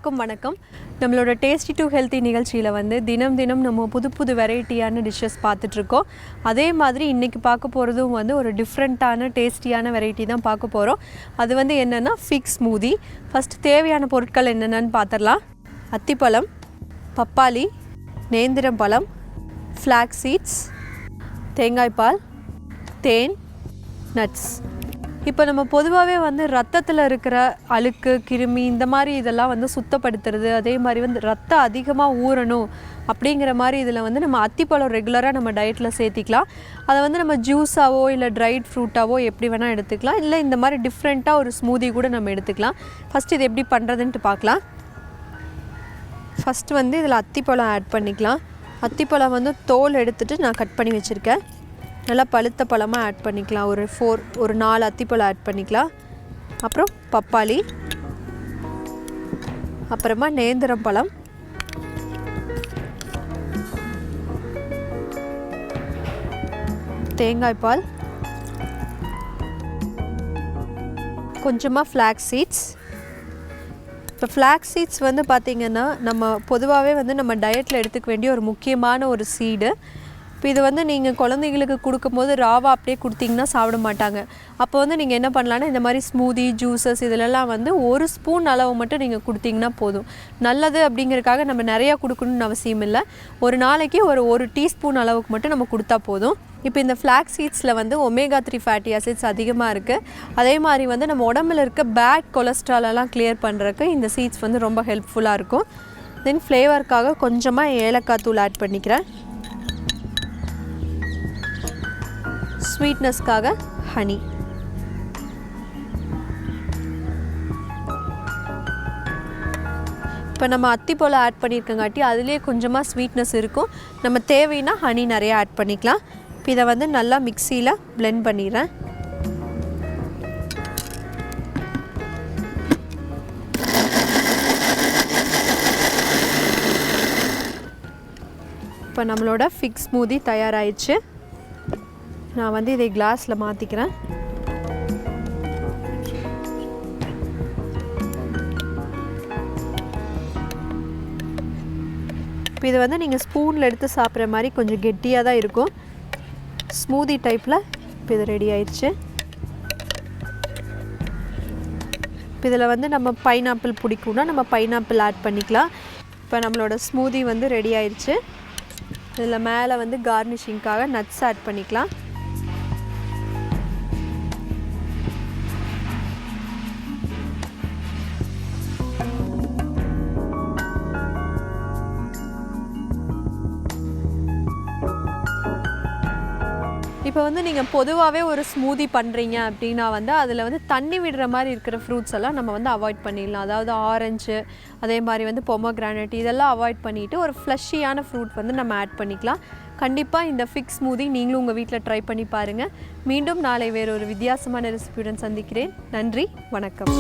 எல்லாருக்கும் வணக்கம். நம்மளோட டேஸ்டி டு ஹெல்த்தி நிகழ்ச்சியில் வந்து தினம் தினம் நம்ம புது புது வெரைட்டியான டிஷ்ஷஸ் பார்த்துட்ருக்கோம். அதே மாதிரி இன்றைக்கி பார்க்க போகிறதும் வந்து ஒரு டிஃப்ரெண்ட்டான டேஸ்டியான வெரைட்டி தான் பார்க்க போகிறோம். அது வந்து என்னென்னா ஃபிக் ஸ்மூதி. ஃபஸ்ட்டு தேவையான பொருட்கள் என்னென்னு பார்த்துடலாம். அத்திப்பழம், பப்பாளி, நேந்திரம் பழம், ஃப்ளாக்ஸ் சீட்ஸ், தேங்காய்பால், தேன், நட்ஸ். இப்போ நம்ம பொதுவாகவே வந்து ரத்தத்தில் இருக்கிற அழுக்கு, கிருமி இந்த மாதிரி இதெல்லாம் வந்து சுத்தப்படுத்துறது, அதே மாதிரி வந்து ரத்தம் அதிகமாக ஊறணும் அப்படிங்கிற மாதிரி இதில் வந்து நம்ம அத்திப்பழம் ரெகுலராக நம்ம டயட்டில் சேர்த்திக்கலாம். அதை வந்து நம்ம ஜூஸாவோ இல்லை ட்ரைட் ஃப்ரூட்டாவோ எப்படி வேணால் எடுத்துக்கலாம். இல்லை இந்த மாதிரி டிஃப்ரெண்ட்டாக ஒரு ஸ்மூதி கூட நம்ம எடுத்துக்கலாம். ஃபஸ்ட்டு இது எப்படி பண்ணுறதுன்ட்டு பார்க்கலாம். ஃபஸ்ட்டு வந்து இதில் அத்திப்பழம் ஆட் பண்ணிக்கலாம். அத்திப்பழம் வந்து தோல் எடுத்துகிட்டு நான் கட் பண்ணி வச்சுருக்கேன். நல்லா பழுத்த பழமாக ஆட் பண்ணிக்கலாம். ஒரு 4 அத்திப்பழம் ஆட் பண்ணிக்கலாம். அப்புறம் பப்பாளி, அப்புறமா நேந்திரம் பழம், தேங்காய்பால், கொஞ்சமாக ஃப்ளாக்ஸ் சீட்ஸ். இப்போ ஃப்ளாக்ஸ் சீட்ஸ் வந்து பார்த்திங்கன்னா நம்ம பொதுவாகவே வந்து நம்ம டயட்டில் எடுத்துக்க வேண்டிய ஒரு முக்கியமான ஒரு சீடு. இப்போ இது வந்து நீங்கள் குழந்தைங்களுக்கு கொடுக்கும்போது ராவா அப்படியே கொடுத்தீங்கன்னா சாப்பிட மாட்டாங்க. அப்போ வந்து நீங்கள் என்ன பண்ணலான்னா இந்த மாதிரி ஸ்மூதி, ஜூஸஸ் இதிலெல்லாம் வந்து 1 ஸ்பூன் அளவு மட்டும் நீங்கள் கொடுத்தீங்கன்னா போதும். நல்லது அப்படிங்கிறதுக்காக நம்ம நிறையா கொடுக்கணுன்னு அவசியம் இல்லை. ஒரு நாளைக்கு ஒரு டீஸ்பூன் அளவுக்கு மட்டும் நம்ம கொடுத்தா போதும். இப்போ இந்த ஃப்ளாக்ஸ் சீட்ஸில் வந்து omega-3 ஃபேட்டி ஆசிட்ஸ் அதிகமாக இருக்குது. அதே மாதிரி வந்து நம்ம உடம்புல இருக்க பேட் கொலஸ்ட்ராலெல்லாம் கிளியர் பண்ணுறதுக்கு இந்த சீட்ஸ் வந்து ரொம்ப ஹெல்ப்ஃபுல்லாக இருக்கும். தென் ஃப்ளேவருக்காக கொஞ்சமாக ஏலக்காய் தூள் ஆட் பண்ணிக்கிறேன். ஸ்வீட்னஸ்க்காக ஹனி. இப்போ நம்ம அத்திப்பழம் ஆட் பண்ணியிருக்கங்காட்டி அதுலேயே கொஞ்சமாக ஸ்வீட்னஸ் இருக்கும். நம்ம தேவைன்னா ஹனி நிறையா ஆட் பண்ணிக்கலாம். இப்போ இதை வந்து நல்லா மிக்சியில் பிளெண்ட் பண்ணிடுறேன். இப்போ நம்மளோட ஃபிக் ஸ்மூதி தயாராகிடுச்சு. நான் வந்து இதை கிளாஸில் மாற்றிக்கிறேன். இப்போ இது வந்து நீங்கள் ஸ்பூனில் எடுத்து சாப்பிட்ற மாதிரி கொஞ்சம் கெட்டியாக தான் இருக்கும். ஸ்மூதி டைப்பில் இப்போ இது ரெடி ஆயிடுச்சு. இப்போ இதில் வந்து நம்ம பைனாப்பிள் பிடிக்கும்னா நம்ம பைனாப்பிள் ஆட் பண்ணிக்கலாம். இப்போ நம்மளோட ஸ்மூதி வந்து ரெடி ஆயிடுச்சு. இதில் மேலே வந்து கார்னிஷிங்காக நட்ஸ் ஆட் பண்ணிக்கலாம். இப்போ வந்து நீங்கள் பொதுவாகவே ஒரு ஸ்மூதி பண்ணுறீங்க அப்படின்னா வந்து அதில் வந்து தண்ணி விடுற மாதிரி இருக்கிற ஃப்ரூட்ஸ் எல்லாம் நம்ம வந்து அவாய்ட் பண்ணிடலாம். அதாவது ஆரஞ்சு, அதே மாதிரி வந்து பொமோகிரானட் இதெல்லாம் அவாய்ட் பண்ணிவிட்டு ஒரு ஃப்ளஷியான ஃப்ரூட் வந்து நம்ம ஆட் பண்ணிக்கலாம். கண்டிப்பாக இந்த ஃபிக் ஸ்மூதி நீங்களும் உங்கள் வீட்டில் ட்ரை பண்ணி பாருங்கள். மீண்டும் நாளை வேறு ஒரு வித்தியாசமான ரெசிபியுடன் சந்திக்கிறேன். நன்றி, வணக்கம்.